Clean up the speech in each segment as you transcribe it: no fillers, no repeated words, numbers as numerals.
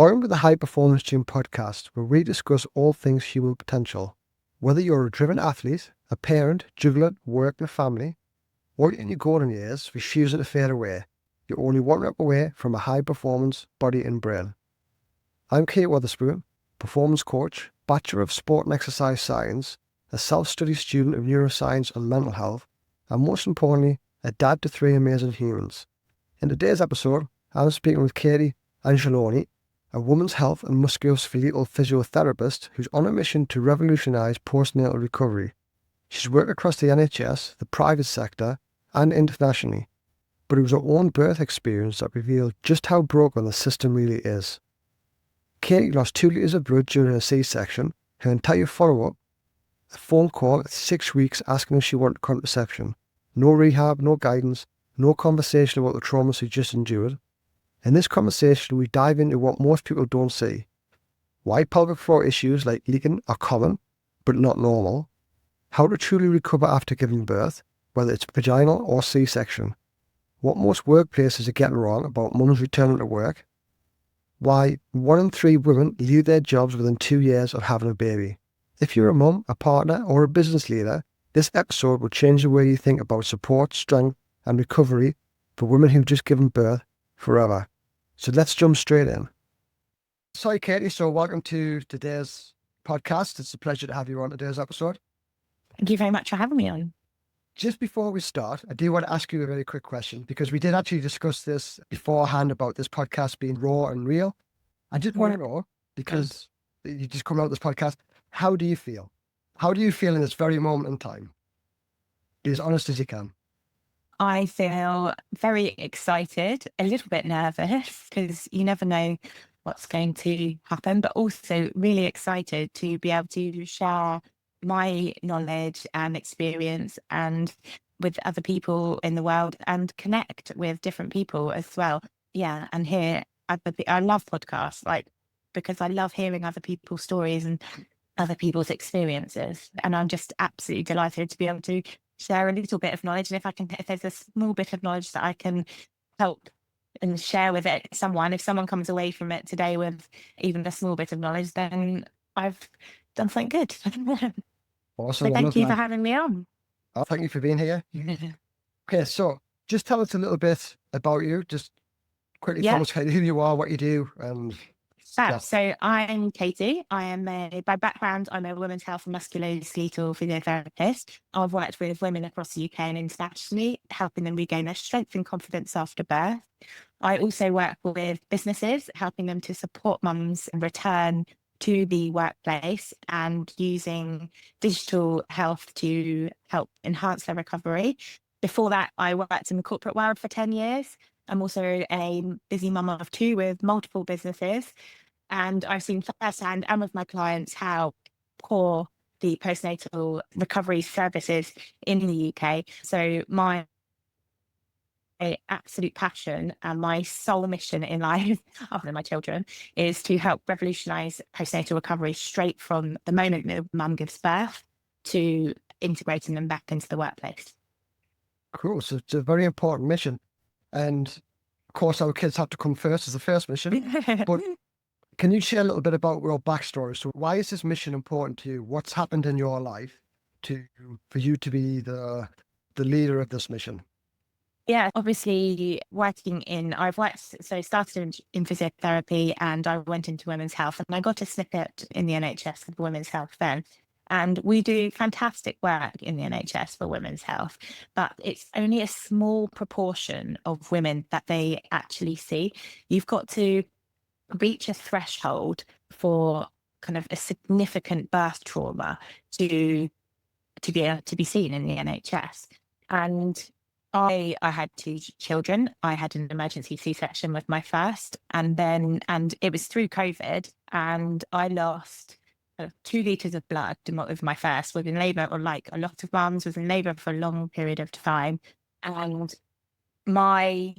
Welcome to the High Performance Gym podcast, where we discuss all things human potential. Whether you're a driven athlete, a parent, juggling work and family, or in your golden years, refusing to fade away, you're only one rep away from a high performance body and brain. I'm Kate Witherspoon, performance coach, Bachelor of Sport and Exercise Science, a self-study student of neuroscience and mental health, and most importantly, a dad to three amazing humans. In today's episode, I'm speaking with Katie Angeloni, a women's health and musculoskeletal physiotherapist who's on a mission to revolutionise postnatal recovery. She's worked across the NHS, the private sector, and internationally, but it was her own birth experience that revealed just how broken the system really is. Katie lost 2 litres of blood during her C-section, her entire follow-up, a phone call at 6 weeks asking if she wanted contraception, no rehab, no guidance, no conversation about the trauma she just endured. In this conversation, we dive into what most people don't see. Why pelvic floor issues like leaking are common, but not normal. How to truly recover after giving birth, whether it's vaginal or C-section. What most workplaces are getting wrong about mums returning to work. Why 1 in 3 women leave their jobs within 2 years of having a baby. If you're a mum, a partner, or a business leader, this episode will change the way you think about support, strength, and recovery for women who've just given birth forever. So let's jump straight in. Sorry, Katie. So welcome to today's podcast. It's a pleasure to have you on today's episode. Thank you very much for having me on. Just before we start, I do want to ask you a very quick question because we did actually discuss this beforehand about this podcast being raw and real. I just want to know, because you just come out with this podcast, how do you feel? How do you feel in this very moment in time? Be as honest as you can. I feel very excited, a little bit nervous because you never know what's going to happen, but also really excited to be able to share my knowledge and experience and with other people in the world and connect with different people as well. Yeah, and hear I love podcasts, because I love hearing other people's stories and other people's experiences. And I'm just absolutely delighted to be able to share a little bit of knowledge. And if there's a small bit of knowledge that I can help and share with if someone comes away from it today with even a small bit of knowledge, then I've done something good. Awesome. So thank you for having me on. Oh, thank you for being here. Okay, so just tell us a little bit about you. Just quickly tell us who you are, what you do, and So I'm Katie. By background, I'm a women's health and musculoskeletal physiotherapist. I've worked with women across the UK and internationally, helping them regain their strength and confidence after birth. I also work with businesses, helping them to support mums return to the workplace and using digital health to help enhance their recovery. Before that, I worked in the corporate world for 10 years. I'm also a busy mum of 2 with multiple businesses. And I've seen firsthand and with my clients how poor the postnatal recovery services in the UK. So my absolute passion and my sole mission in life, other than my children, is to help revolutionise postnatal recovery straight from the moment that mum gives birth to integrating them back into the workplace. Cool. So it's a very important mission. And of course, our kids have to come first as the first mission. But can you share a little bit about your backstory? So why is this mission important to you? What's happened in your life for you to be the leader of this mission? Yeah, obviously I started in physiotherapy and I went into women's health and I got a snippet in the NHS of women's health then. And we do fantastic work in the NHS for women's health, but it's only a small proportion of women that they actually see. You've got to reach a threshold for kind of a significant birth trauma to be able to be seen in the NHS. And I had 2 children. I had an emergency C-section with my first, and it was through COVID, and I lost 2 litres of blood with my first. Was in labour, or like a lot of mums, was in labour for a long period of time, and my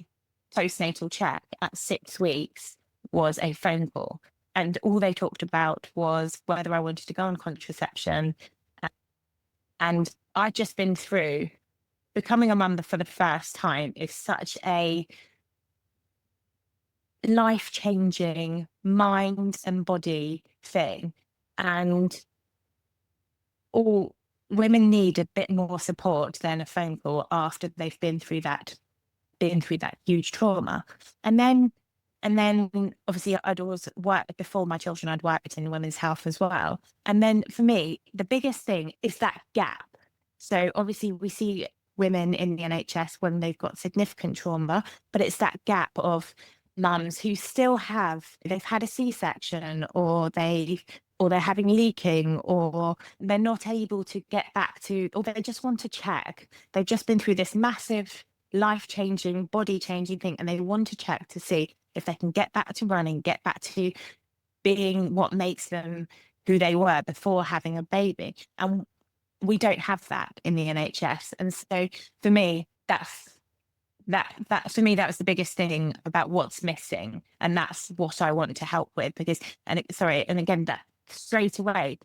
postnatal check at 6 weeks was a phone call, and all they talked about was whether I wanted to go on contraception. And I'd just been through becoming a mum for the first time is such a life-changing mind and body thing. And all women need a bit more support than a phone call after they've been through that huge trauma. And then obviously I'd always worked before my children, I'd worked in women's health as well. And then for me, the biggest thing is that gap. So obviously we see women in the NHS when they've got significant trauma, but it's that gap of mums who still they've had a C-section, or they're having leaking, or they're not able to get back to, or they just want to check. They've just been through this massive life-changing, body-changing thing, and they want to check to see if they can get back to running, get back to being what makes them who they were before having a baby. And we don't have that in the NHS. And so for me, that was the biggest thing about what's missing. And that's what I want to help with, because, and again, that straight away,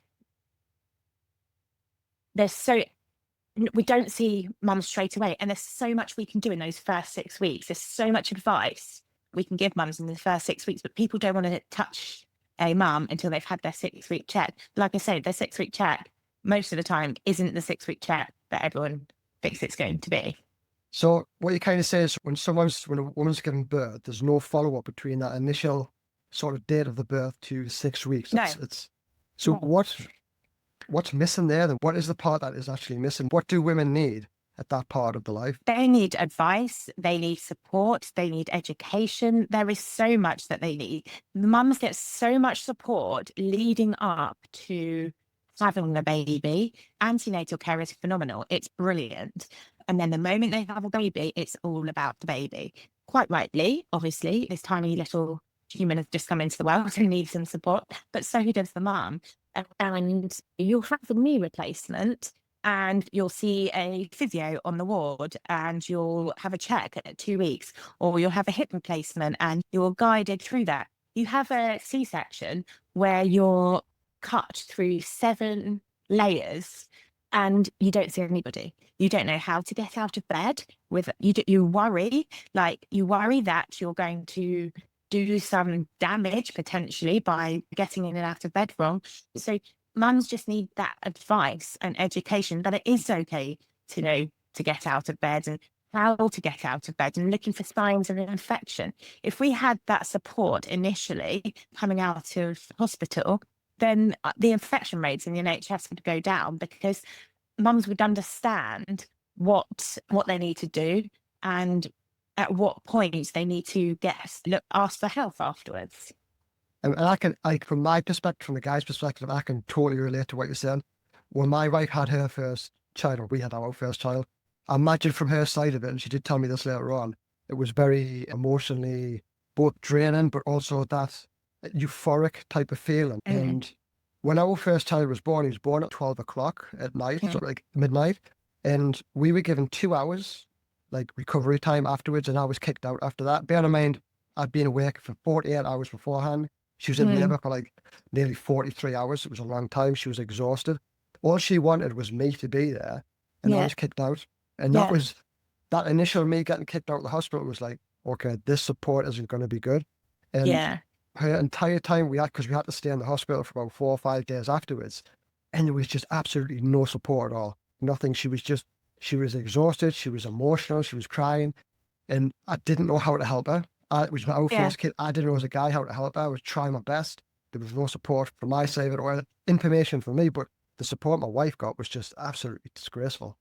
we don't see mums straight away. And there's so much we can do in those first 6 weeks. There's so much advice we can give mums in the first 6 weeks, but people don't want to touch a mum until they've had their 6-week check. Like I said, their 6-week check most of the time isn't the 6-week check that everyone thinks it's going to be. So what you kind of say is when a woman's giving birth, there's no follow-up between that initial sort of date of the birth to 6 weeks. What's missing there then? What is the part that is actually missing? What do women need at that part of the life? They need advice, they need support, they need education. There is so much that they need. Mums get so much support leading up to having a baby. Antenatal care is phenomenal. It's brilliant. And then the moment they have a baby, it's all about the baby. Quite rightly, obviously, this tiny little human has just come into the world and needs some support, but so does the mum. And you'll have a knee replacement, and you'll see a physio on the ward, and you'll have a check at 2 weeks, or you'll have a hip replacement and you're guided through that. You have a C-section where you're cut through 7 layers and you don't see anybody. You don't know how to get out of bed. You worry that you're going to do some damage potentially by getting in and out of bed wrong. So mums just need that advice and education that it is okay to know to get out of bed and how to get out of bed and looking for signs of an infection. If we had that support initially coming out of hospital, then the infection rates in the NHS would go down, because mums would understand what they need to do and at what point they need to ask for help afterwards. And I can, from my perspective, from the guy's perspective, I can totally relate to what you're saying. When my wife had her first child, or we had our first child, I imagine from her side of it, and she did tell me this later on, it was very emotionally both draining, but also that euphoric type of feeling. Mm-hmm. And when our first child was born, he was born at 12 o'clock at night, mm-hmm. sort of like midnight. And we were given 2 hours, like recovery time afterwards, and I was kicked out after that. Bear in mind, I'd been awake for 48 hours beforehand. She was in labour for like nearly 43 hours. It was a long time. She was exhausted. All she wanted was me to be there, and I was kicked out. And that initial me getting kicked out of the hospital was like, okay, this support isn't going to be good. And her entire time because we had to stay in the hospital for about 4 or 5 days afterwards, and there was just absolutely no support at all. Nothing. She was exhausted. She was emotional. She was crying, and I didn't know how to help her. It was our first kid. I didn't know as a guy how to help her. I was trying my best. There was no support from my side or information from me, but the support my wife got was just absolutely disgraceful.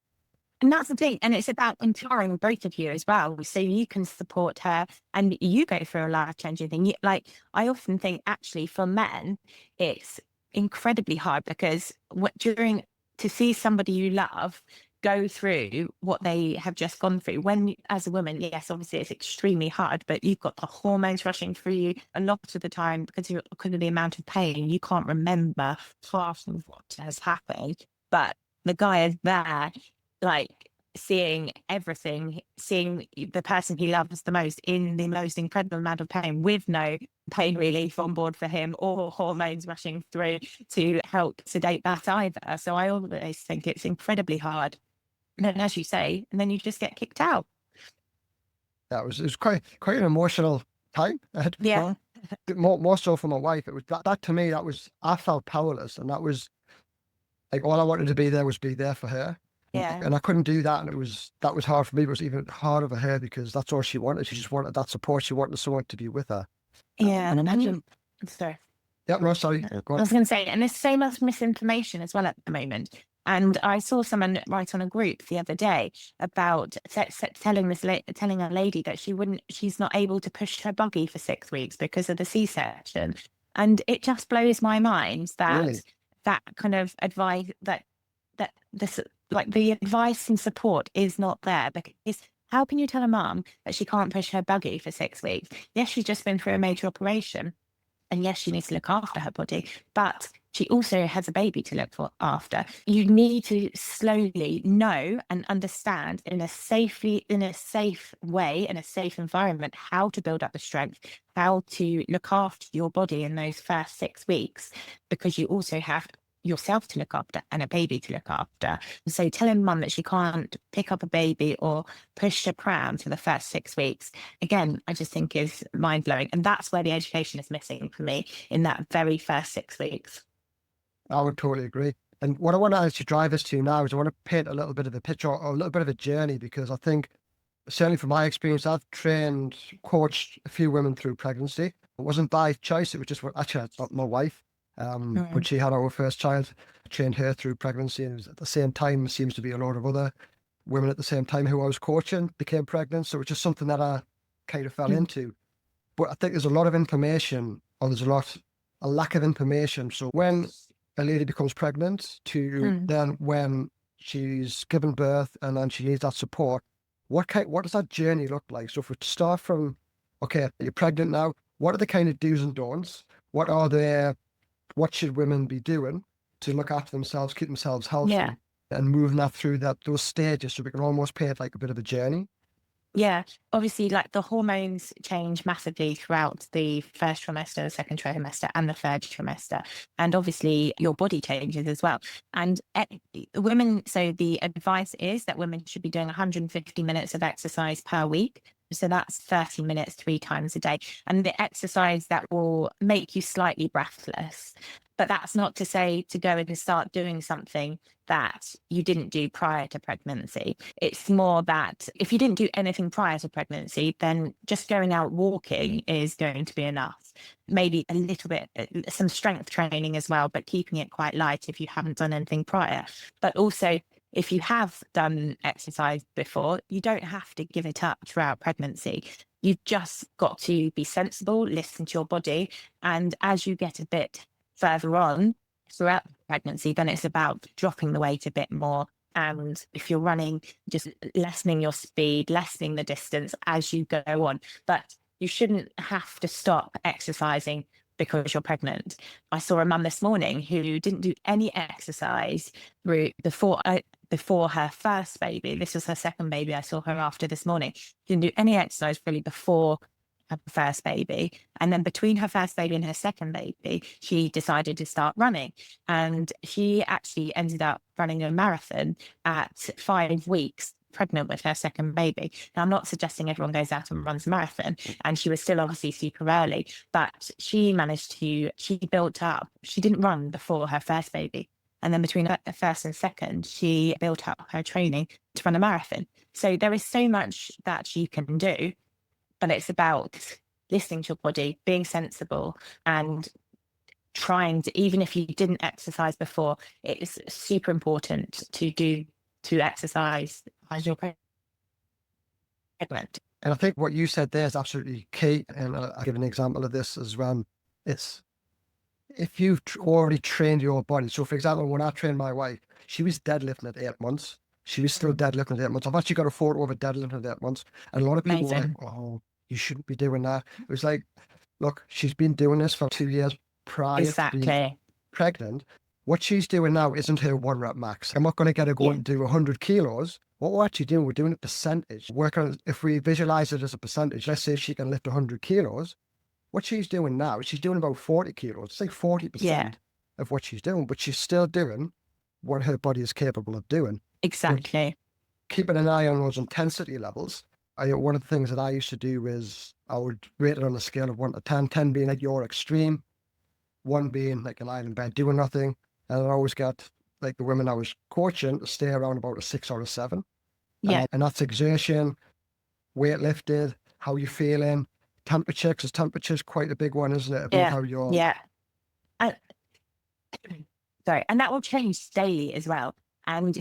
And that's the thing. And it's about empowering both of you as well. So you can support her and you go through a life-changing thing. I often think actually for men, it's incredibly hard, because to see somebody you love go through what they have just gone through, when as a woman, yes, obviously it's extremely hard, but you've got the hormones rushing through you a lot of the time because of the amount of pain. You can't remember half of what has happened, but the guy is there, like seeing everything, seeing the person he loves the most in the most incredible amount of pain with no pain relief on board for him or hormones rushing through to help sedate that either. So I always think it's incredibly hard. And then, as you say, and then you just get kicked out. It was quite an emotional time I had to be Yeah. gone. More so for my wife. It was that to me, I felt powerless, and that was like all I wanted to be there was be there for her. Yeah. And I couldn't do that, and that was hard for me. But it was even harder for her because that's all she wanted. She just wanted that support. She wanted someone to be with her. Yeah. And imagine. Sorry. Yeah, no, sorry. Go I on. was going to say, and there's so much misinformation as well at the moment. And I saw someone write on a group the other day about telling a lady that she's not able to push her buggy for 6 weeks because of the C-section. And it just blows my mind that Really? that kind of advice that this like the advice and support is not there, because how can you tell a mum that she can't push her buggy for 6 weeks? Yes, she's just been through a major operation. And yes, she needs to look after her body, but she also has a baby to look after. You need to slowly know and understand in a safe way, in a safe environment, how to build up the strength, how to look after your body in those first 6 weeks, because you also have yourself to look after and a baby to look after. So telling mum that she can't pick up a baby or push a pram for the first 6 weeks, again, I just think is mind blowing. And that's where the education is missing for me, in that very first 6 weeks. I would totally agree. And what I want to actually drive us to now is I want to paint a little bit of a picture or a little bit of a journey, because I think, certainly from my experience, I've coached a few women through pregnancy. It wasn't by choice. It was just actually my wife. When she had our first child, I trained her through pregnancy, and it was at the same time, seems to be a lot of other women at the same time who I was coaching became pregnant. So it's just something that I kind of fell into. But I think there's a lot of information, or there's a lack of information. So when a lady becomes pregnant to then when she's given birth and then she needs that support, what does that journey look like? So if we start from, okay, you're pregnant now, what are the kind of do's and don'ts? What should women be doing to look after themselves, keep themselves healthy, and moving that through those stages, so we can almost paint like a bit of a journey? Yeah, obviously, like the hormones change massively throughout the first trimester, the second trimester, and the third trimester. And obviously, your body changes as well. And women, so the advice is that women should be doing 150 minutes of exercise per week. So that's 30 minutes 3 times a day. And the exercise that will make you slightly breathless. But that's not to say to go and start doing something that you didn't do prior to pregnancy. It's more that if you didn't do anything prior to pregnancy, then just going out walking is going to be enough. Maybe a little bit, some strength training as well, but keeping it quite light if you haven't done anything prior. But also, if you have done exercise before, you don't have to give it up throughout pregnancy. You've just got to be sensible, listen to your body. And as you get a bit further on throughout pregnancy, then it's about dropping the weight a bit more. And if you're running, just lessening your speed, lessening the distance as you go on. But you shouldn't have to stop exercising because you're pregnant. I saw a mum this morning who didn't do any exercise before her first baby. This was her second baby. I saw her after this morning. Didn't do any exercise really before her first baby. And then between her first baby and her second baby, she decided to start running. And she actually ended up running a marathon at 5 weeks pregnant with her second baby. Now, I'm not suggesting everyone goes out and runs a marathon, and she was still obviously super early, but she built up, she didn't run before her first baby. And then between the first and second, she built up her training to run a marathon. So there is so much that you can do, but it's about listening to your body, being sensible, and trying to, even if you didn't exercise before, it is super important to exercise as you're pregnant. And I think what you said there is absolutely key. And I'll give an example of this as well. It's if you've already trained your body. So, for example, when I trained my wife, she was deadlifting at 8 months. She was still deadlifting at 8 months. I've actually got a photo of her deadlifting at 8 months. And a lot of people were like, oh, you shouldn't be doing that. It was like, look, she's been doing this for 2 years prior to being pregnant. What she's doing now isn't her 1 rep max. I'm not going to get her going to do 100 kilos. What we're actually doing, we're doing a percentage. If we visualize it as a percentage, let's say she can lift 100 kilos. What she's doing now, she's doing about 40 kilos. It's like 40% of what she's doing, but she's still doing what her body is capable of doing. Exactly. But keeping an eye on those intensity levels One of the things that I used to do is I would rate it on a scale of 1 to 10, 10 being like your extreme, 1 being like you're lying in bed doing nothing. And I always got like the women I was coaching to stay around about a 6 or a 7. Yeah. And that's exertion, weight lifted, how you feeling, temperature, because temperature's quite a big one, isn't it? About Yeah. how you're. Yeah. And, sorry. And that will change daily as well. And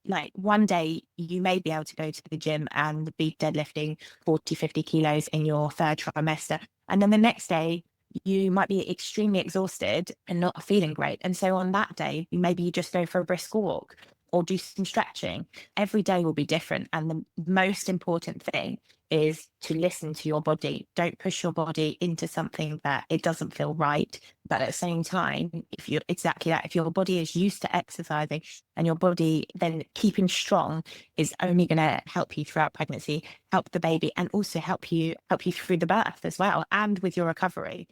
like one day you may be able to go to the gym and be deadlifting 40, 50 kilos in your third trimester. And then the next day you might be extremely exhausted and not feeling great. And so on that day, maybe you just go for a brisk walk or do some stretching. Every day will be different. And the most important thing is to listen to your body. Don't push your body into something that it doesn't feel right. But at the same time, if you're exactly that, if your body is used to exercising and your body then keeping strong is only going to help you throughout pregnancy, help the baby, and also help you through the birth as well, and with your recovery.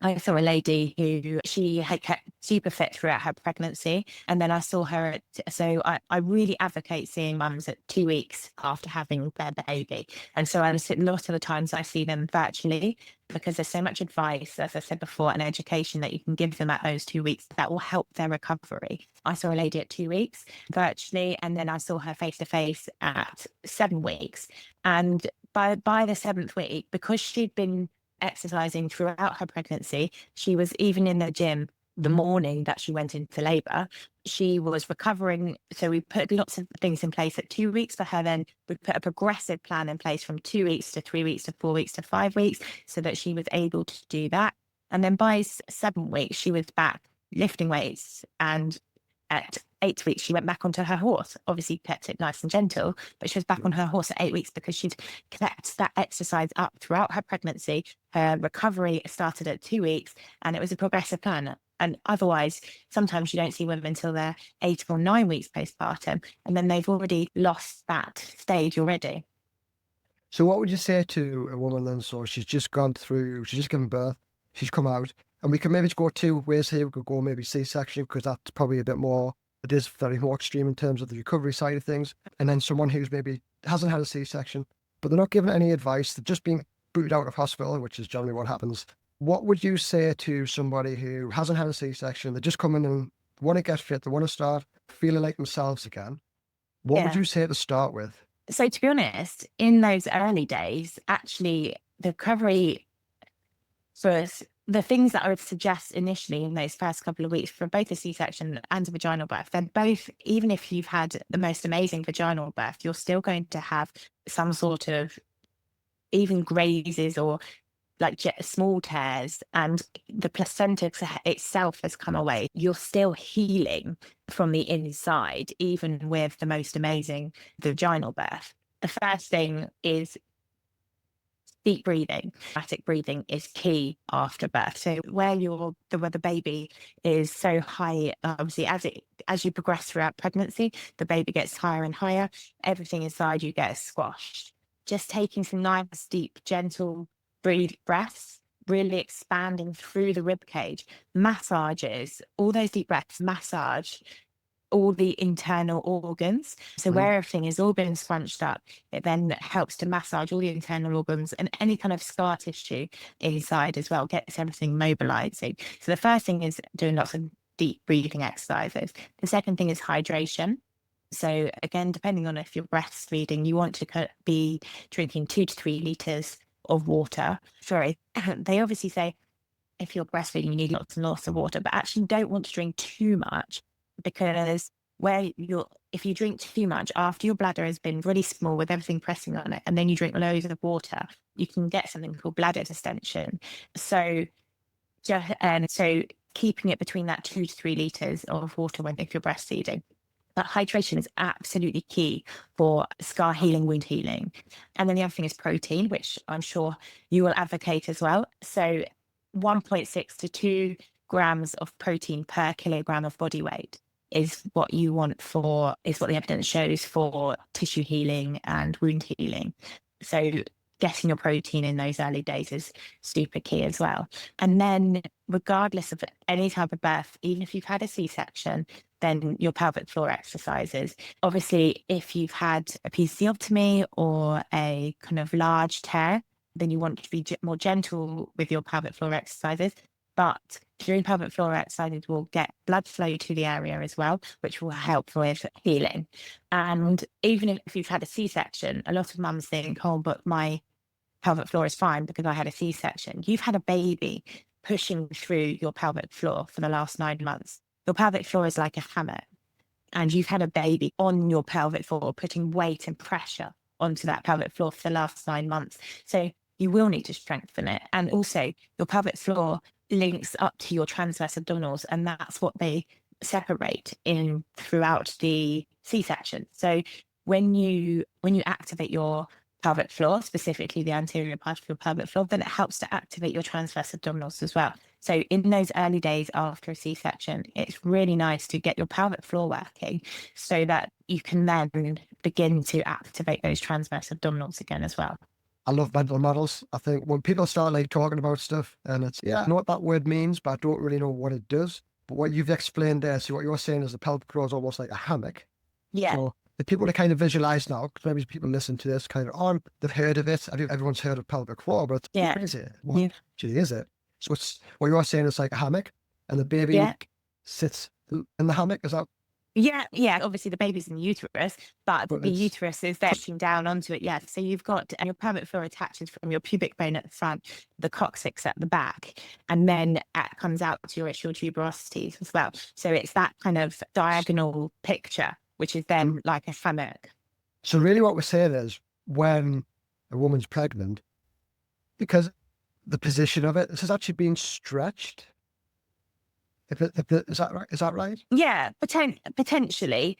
I saw a lady who she had kept super fit throughout her pregnancy. And then I saw her I really advocate seeing mums at 2 weeks after having their baby. And so a lot of the times I see them virtually because there's so much advice, as I said before, and education that you can give them at those 2 weeks that will help their recovery. I saw a lady at 2 weeks virtually, and then I saw her face to face at 7 weeks. And by the 7th week, because she'd been exercising throughout her pregnancy, she was even in the gym the morning that she went into labor. She was recovering. So we put lots of things in place at 2 weeks for her. Then we put a progressive plan in place from 2 weeks to 3 weeks to 4 weeks to 5 weeks so that she was able to do that. And then by 7 weeks, she was back lifting weights. And at 8 weeks, she went back onto her horse, obviously kept it nice and gentle, but she was back on her horse at 8 weeks because she'd kept that exercise up throughout her pregnancy. Her recovery started at 2 weeks and it was a progressive plan. And otherwise, sometimes you don't see women until they're 8 or 9 weeks postpartum, and then they've already lost that stage already. So what would you say to a woman then? So she's just given birth, she's come out, and we can maybe go 2 ways here. We could go maybe C-section, because that's probably a bit more, it is very more extreme in terms of the recovery side of things. And then someone who's maybe hasn't had a C-section, but they're not given any advice, they're just being booted out of hospital, which is generally what happens. What would you say to somebody who hasn't had a C-section, they just come in and want to get fit, they want to start feeling like themselves again? What would you say to start with? So to be honest, in those early days, actually the recovery for the things that I would suggest initially in those first couple of weeks for both a C-section and a vaginal birth, they're both, even if you've had the most amazing vaginal birth, you're still going to have some sort of even grazes or like small tears, and the placenta itself has come away. You're still healing from the inside, even with the most amazing vaginal birth. The first thing is deep breathing. Dramatic breathing is key after birth. So where the baby is so high, obviously as you progress throughout pregnancy, the baby gets higher and higher. Everything inside you gets squashed. Just taking some nice, deep, gentle breaths, really expanding through the rib cage, massages, all those deep breaths, massage all the internal organs. So where everything is all been scrunched up, it then helps to massage all the internal organs and any kind of scar tissue inside as well, gets everything mobilizing. So the first thing is doing lots of deep breathing exercises. The second thing is hydration. So again, depending on if you're breastfeeding, you want to be drinking 2 to 3 litres of water. Sorry, they obviously say if you're breastfeeding, you need lots and lots of water, but actually don't want to drink too much, because if you drink too much after your bladder has been really small with everything pressing on it, and then you drink loads of water, you can get something called bladder distension. So keeping it between that 2 to 3 litres of water if you're breastfeeding. But hydration is absolutely key for scar healing, wound healing. And then the other thing is protein, which I'm sure you will advocate as well. So 1.6 to 2 grams of protein per kilogram of body weight is what the evidence shows for tissue healing and wound healing. So getting your protein in those early days is super key as well. And then regardless of any type of birth, even if you've had a C-section, then your pelvic floor exercises. Obviously, if you've had a episiotomy or a kind of large tear, then you want to be more gentle with your pelvic floor exercises. But during pelvic floor exercises, we'll get blood flow to the area as well, which will help with healing. And even if you've had a C-section, a lot of mums think, oh, but my pelvic floor is fine because I had a C-section. You've had a baby pushing through your pelvic floor for the last 9 months. Your pelvic floor is like a hammer, and you've had a baby on your pelvic floor, putting weight and pressure onto that pelvic floor for the last 9 months. So you will need to strengthen it. And also your pelvic floor links up to your transverse abdominals, and that's what they separate in throughout the C-section. So when you activate your pelvic floor, specifically the anterior part of your pelvic floor, then it helps to activate your transverse abdominals as well. So in those early days after a C-section, it's really nice to get your pelvic floor working so that you can then begin to activate those transverse abdominals again as well. I love mental models. I think when people start like talking about stuff and it's, I know what that word means, but I don't really know what it does. But what you've explained there, so what you're saying is the pelvic floor is almost like a hammock. Yeah. So the people to kind of visualize now, because maybe people listen to this kind of, they've heard of it. Everyone's heard of pelvic floor, but what is it? What actually is it? So it's, what you're saying is like a hammock, and the baby sits in the hammock. Is that? Yeah. Obviously, the baby's in the uterus, but the uterus is then pushing down onto it. Yeah. So you've got your pelvic floor attaches from your pubic bone at the front, the coccyx at the back, and then it comes out to your ischial tuberosities as well. So it's that kind of diagonal picture, which is then like a hammock. So really what we're saying is when a woman's pregnant, because the position of it, this is actually being stretched. Is that right? Is that right? Yeah, potentially.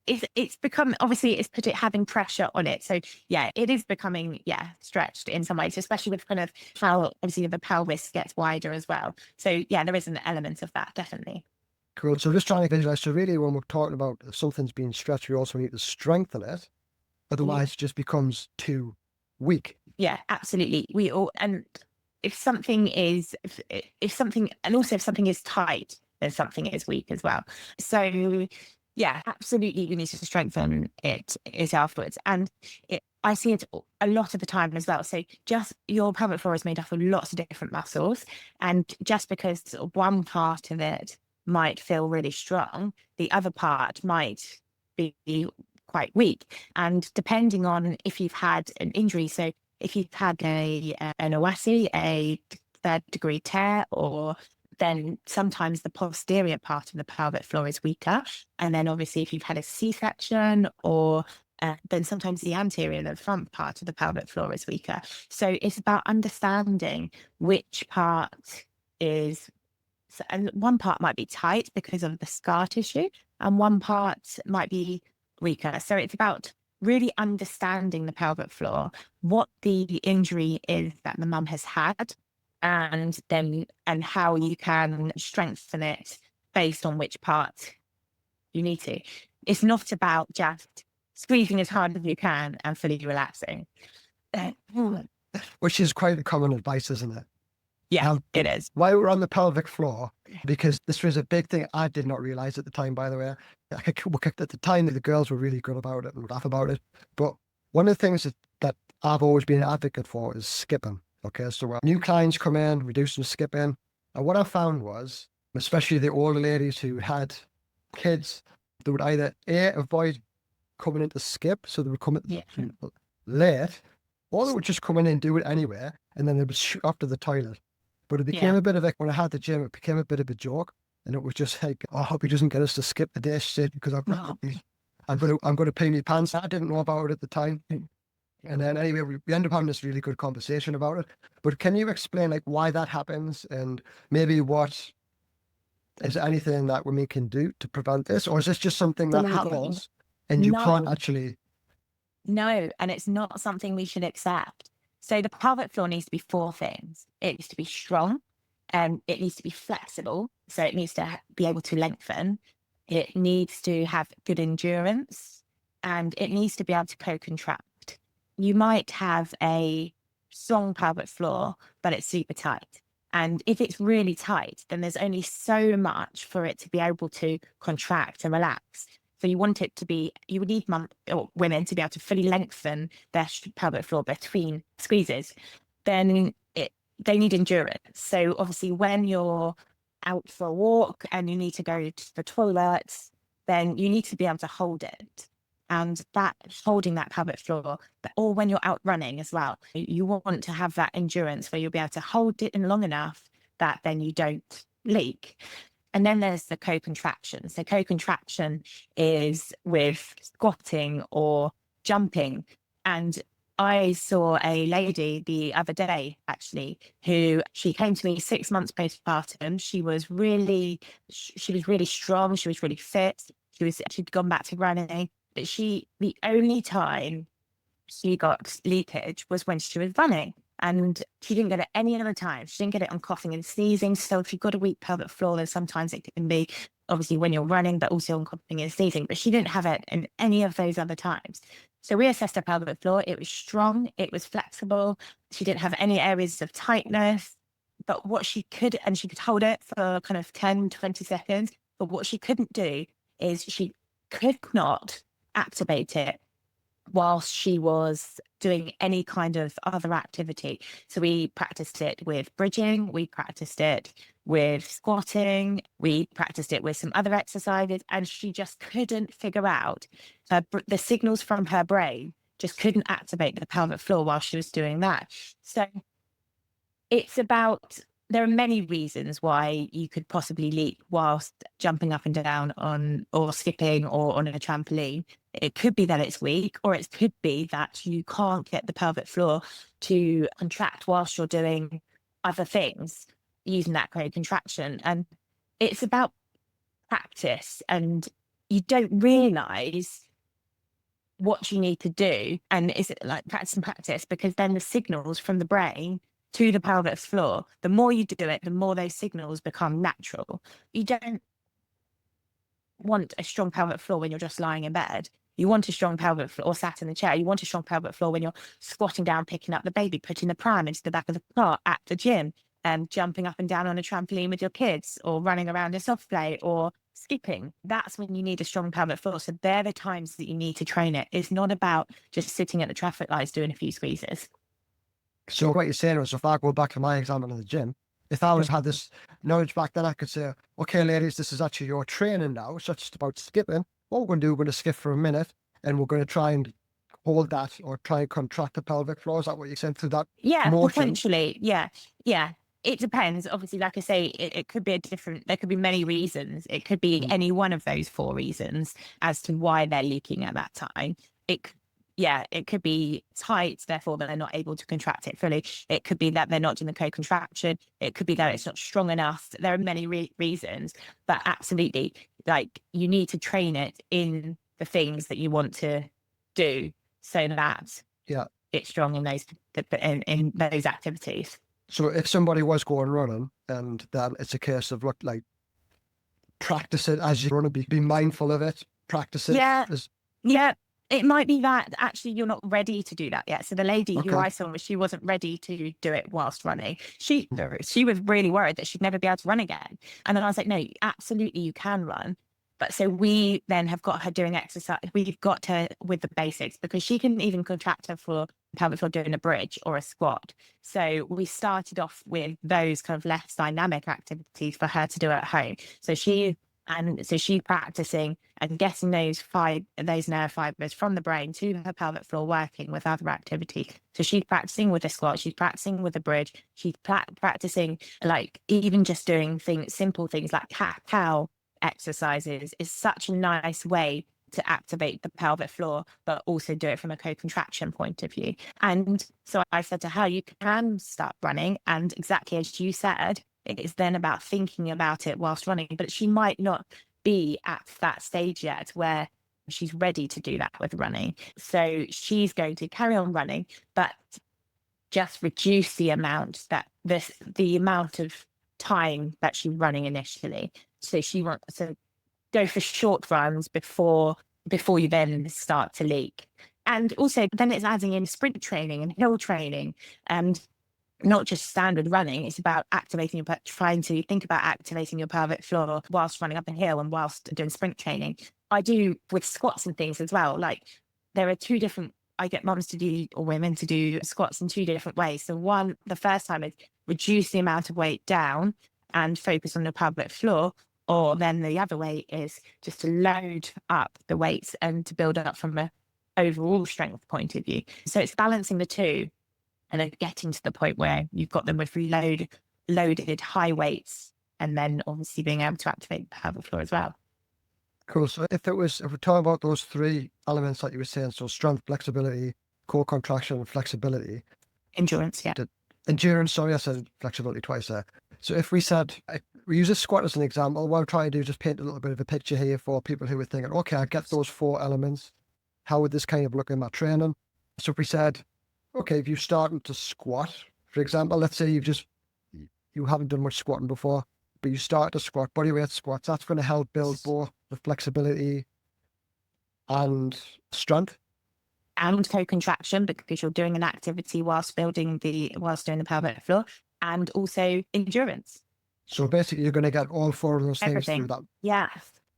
It's become, obviously it's having pressure on it. So yeah, it is becoming, stretched in some ways, especially with kind of how obviously the pelvis gets wider as well. So yeah, there is an element of that, definitely. Cool. So just trying to visualize. So really when we're talking about if something's being stretched, we also need to strengthen it. Otherwise it just becomes too weak. Yeah, absolutely. And if something is tight, then something is weak as well. So yeah, absolutely, you need to strengthen it afterwards. And I see it a lot of the time as well. So just your pelvic floor is made up of lots of different muscles, and just because one part of it might feel really strong, the other part might be quite weak. And depending on if you've had an injury, so if you've had an OASI, a third-degree tear, or then sometimes the posterior part of the pelvic floor is weaker. And then obviously if you've had a C-section, or then sometimes the anterior, the front part of the pelvic floor is weaker. So it's about understanding which part is, and one part might be tight because of the scar tissue, and one part might be weaker. So it's about really understanding the pelvic floor, what the injury is that the mum has had, and how you can strengthen it based on which part you need to. It's not about just squeezing as hard as you can and fully relaxing. Which is quite a common advice, isn't it? Yeah, it is. While we're on the pelvic floor, because this was a big thing I did not realize at the time, by the way. At the time, the girls were really good about it and laugh about it. But one of the things that I've always been an advocate for is skipping. Okay, so when new clients come in, we do some skipping. And what I found was, especially the older ladies who had kids, they would either avoid coming in to skip, so they would come in late, or they would just come in and do it anyway, and then they would shoot off to the toilet. But it became a bit of when I had the gym, it became a bit of a joke. And it was just like, I hope he doesn't get us to skip the day shit because I'm going to pee my pants. I didn't know about it at the time. And then anyway, we end up having this really good conversation about it. But can you explain like why that happens, and maybe what is anything that women can do to prevent this? Or is this just something that happens and you can't actually? No, and it's not something we should accept. So the pelvic floor needs to be 4 things. It needs to be strong, and it needs to be flexible. So it needs to be able to lengthen. It needs to have good endurance, and it needs to be able to co-contract. you might have a strong pelvic floor, but it's super tight. And if it's really tight, then there's only so much for it to be able to contract and relax. So you want it to be, you would need women to be able to fully lengthen their pelvic floor between squeezes. Then they need endurance. So obviously when you're out for a walk and you need to go to the toilet, then you need to be able to hold it. And that holding that pelvic floor, or when you're out running as well, you want to have that endurance where you'll be able to hold it in long enough that then you don't leak. And then there's the co-contraction. So co-contraction is with squatting or jumping. And I saw a lady the other day, actually, who she came to me 6 months postpartum. She was really strong. She was really fit. She'd gone back to running. But the only time she got leakage was when she was running. And she didn't get it any other time. She didn't get it on coughing and sneezing. So if you've got a weak pelvic floor, then sometimes it can be obviously when you're running, but also on coughing and sneezing. But she didn't have it in any of those other times. So we assessed her pelvic floor. It was strong. It was flexible. She didn't have any areas of tightness. But what she could, and she could hold it for kind of 10, 20 seconds. But what she couldn't do is she could not activate it whilst she was doing any kind of other activity. So we practiced it with bridging, we practiced it with squatting, we practiced it with some other exercises, and she just couldn't figure out the signals from her brain just couldn't activate the pelvic floor while she was doing that. So there are many reasons why you could possibly leak whilst jumping up and down or skipping or on a trampoline. It could be that it's weak, or it could be that you can't get the pelvic floor to contract whilst you're doing other things using that co-contraction. And it's about practice, and you don't realize what you need to do. And is it like practice and practice? Because then the signals from the brain to the pelvic floor, the more you do it, the more those signals become natural. You don't want a strong pelvic floor when you're just lying in bed. You want a strong pelvic floor or sat in the chair. You want a strong pelvic floor when you're squatting down, picking up the baby, putting the pram into the back of the car at the gym, and jumping up and down on a trampoline with your kids, or running around a soft play, or skipping. That's when you need a strong pelvic floor. So they're the times that you need to train it. It's not about just sitting at the traffic lights doing a few squeezes. So what you're saying is, if I go back to my example in the gym, if I had this knowledge back then, I could say, okay, ladies, this is actually your training now. It's not just about skipping. What we're going to do, we're going to skip for a minute, and we're going to try and hold that or try and contract the pelvic floor. Is that what you're saying through that motion? Potentially. Yeah. It depends. Obviously, like I say, it could be there could be many reasons. It could be any one of those 4 reasons as to why they're leaking at that time. It could be tight, therefore they're not able to contract it fully. It could be that they're not doing the co-contraction. It could be that it's not strong enough. There are many reasons, but absolutely, like, you need to train it in the things that you want to do so that it's strong in those activities. So if somebody was going running, and then it's a case of practice it as you run, be mindful of it, practice it. Yeah. It might be that actually you're not ready to do that yet. So the lady who I saw, she wasn't ready to do it whilst running. She was really worried that she'd never be able to run again. And then I was like, no, absolutely you can run. But so we then have got her doing exercise. We've got her with the basics, because she couldn't even contract her for pelvic floor doing a bridge or a squat. So we started off with those kind of less dynamic activities for her to do at home. So she's practicing and getting those nerve fibers from the brain to her pelvic floor, working with other activity. So she's practicing with a squat, she's practicing with a bridge, she's practicing, like, even just doing simple things like cat-cow exercises is such a nice way to activate the pelvic floor, but also do it from a co-contraction point of view. And so I said to her, you can start running, and exactly as you said, it is then about thinking about it whilst running. But she might not be at that stage yet where she's ready to do that with running. So she's going to carry on running, but just reduce the amount the amount of time that she's running initially. So she wants to go for short runs before you then start to leak. And also then it's adding in sprint training and hill training and not just standard running. It's about trying to think about activating your pelvic floor whilst running up a hill and whilst doing sprint training. I do with squats and things as well. Like there are two different, I get mums to do, or women to do squats in two different ways. So the first time is reduce the amount of weight down and focus on the pelvic floor. Or then the other way is just to load up the weights and to build up from a overall strength point of view. So it's balancing the two and then getting to the point where you've got them with loaded high weights and then obviously being able to activate the pelvic floor as well. Cool. So if we're talking about those three elements that you were saying, so strength, flexibility, core contraction, and flexibility. Endurance, yeah. Endurance, sorry, I said flexibility twice there. So if we use a squat as an example, what I'm trying to do is just paint a little bit of a picture here for people who are thinking, okay, I get those four elements. How would this kind of look in my training? So if we said, okay, if you're starting to squat, for example, let's say you haven't done much squatting before, but you start to squat, bodyweight squats, that's going to help build both the flexibility and strength. And co-contraction, because you're doing an activity whilst doing the pelvic floor, and also endurance. So basically you're going to get all four of those things through that. Yeah.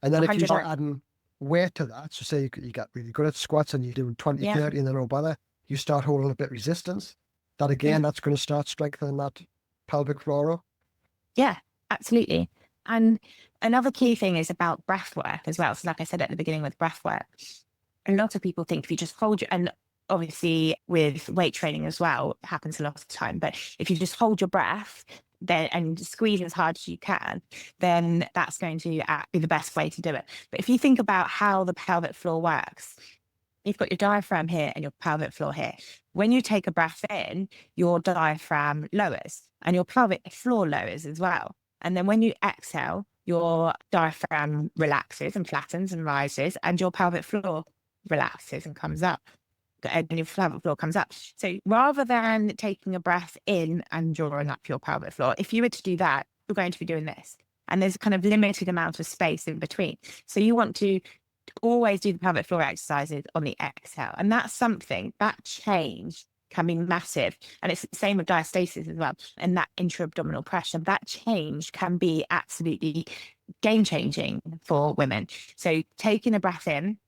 And then if you start adding weight to that, so say you get really good at squats and you're doing 20, 30 and then no bother, you start holding a bit of resistance. That again, that's going to start strengthening that pelvic floor. Yeah, absolutely. And another key thing is about breath work as well. So like I said at the beginning with breath work, a lot of people think if you just hold your, and obviously with weight training as well, it happens a lot of the time, but if you just hold your breath then and squeeze as hard as you can, then that's going to be the best way to do it. But if you think about how the pelvic floor works, you've got your diaphragm here and your pelvic floor here. When you take a breath in, your diaphragm lowers and your pelvic floor lowers as well. And then when you exhale, your diaphragm relaxes and flattens and rises, and your pelvic floor relaxes and comes up. And your pelvic floor comes up. So rather than taking a breath in and drawing up your pelvic floor, if you were to do that, you're going to be doing this. And there's a kind of limited amount of space in between. So you want to always do the pelvic floor exercises on the exhale. And that's something, that change can be massive. And it's the same with diastasis as well. And that intra-abdominal pressure, that change can be absolutely game-changing for women. So taking a breath in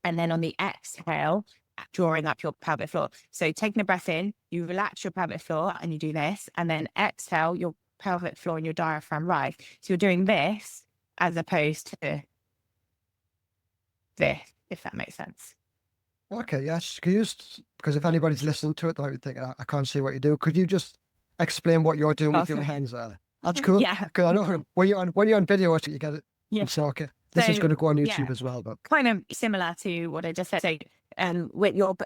and then on the exhale, drawing up your pelvic floor. So taking a breath in, you relax your pelvic floor and you do this, and then exhale, your pelvic floor and your diaphragm rise. So you're doing this as opposed to this, if that makes sense. Okay, yes. Could you just, because if anybody's listening to it, they would think, I can't see what you do. Could you just explain what you're doing with your hands there? That's cool. Yeah. Because I know when you're on video, you get it. Yeah. So, okay. This is going to go on YouTube as well, but kind of similar to what I just said. So,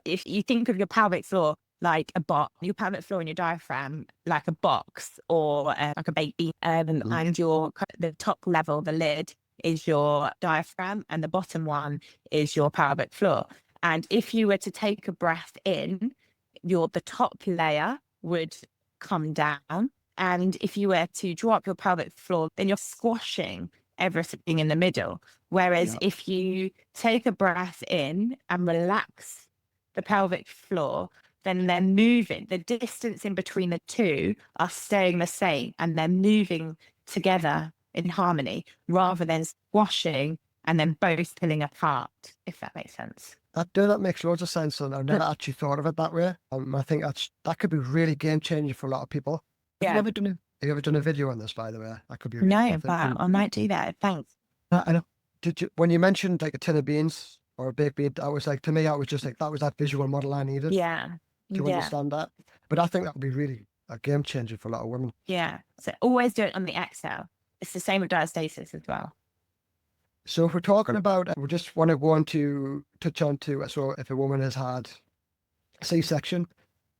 if you think of your pelvic floor like a box, your pelvic floor and your diaphragm like a box or like a baby, and the top level, the lid, is your diaphragm, and the bottom one is your pelvic floor. And if you were to take a breath in, the top layer would come down, and if you were to draw up your pelvic floor, then you're squashing everything in the middle. Whereas if you take a breath in and relax the pelvic floor, then they're moving. The distance in between the two are staying the same, and they're moving together in harmony rather than squashing and then both pulling apart, if that makes sense. That makes loads of sense, and I've never actually thought of it that way. I think that could be really game changing for a lot of people. Have you ever done a video on this, by the way? That could be no, but I might do that. Thanks. I know. When you mentioned like a tin of beans or a baked bean, I was like, to me, I was just like, that was that visual model I needed. Yeah. Do you understand that? But I think that would be really a game changer for a lot of women. Yeah. So always do it on the exhale. It's the same with diastasis as well. So if we're talking about, we just want to go on to touch on to, so if a woman has had a C-section,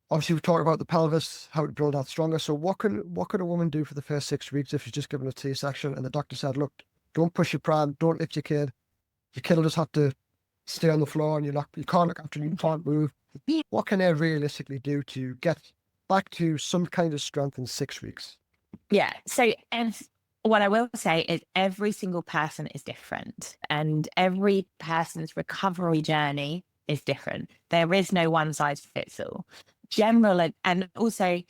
obviously we've talked about the pelvis, how to build that stronger. So what could a woman do for the first 6 weeks if she's just given a C-section and the doctor said, look, don't push your pram, don't lift your kid will just have to stay on the floor and you can't look after him, you can't move. What can they realistically do to get back to some kind of strength in 6 weeks? Yeah. So, and what I will say is every single person is different, and every person's recovery journey is different. There is no one size fits all. General, and also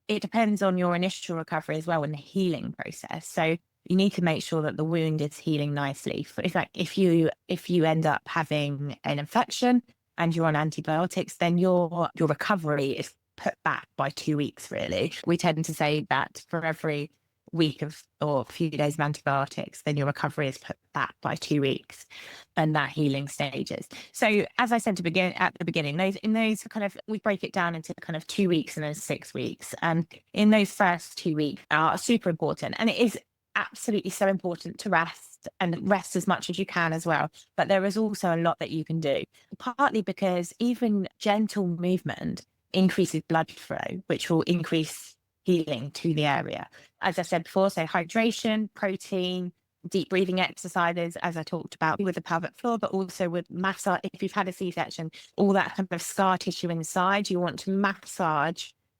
it depends on your initial recovery as well and the healing process. So you need to make sure that the wound is healing nicely. If you end up having an infection and you're on antibiotics, then your recovery is put back by 2 weeks, really. We tend to say that for every week of or few days of antibiotics, then your recovery is put back by 2 weeks and that healing stages. So as I said at the beginning, we break it down into kind of 2 weeks and then 6 weeks. And in those first 2 weeks are super important. And it is absolutely so important to rest and rest as much as you can as well. But there is also a lot that you can do, partly because even gentle movement increases blood flow, which will increase healing to the area. As I said before, so hydration, protein, deep breathing exercises, as I talked about with the pelvic floor, but also with massage. If you've had a C-section, all that kind of scar tissue inside, you want to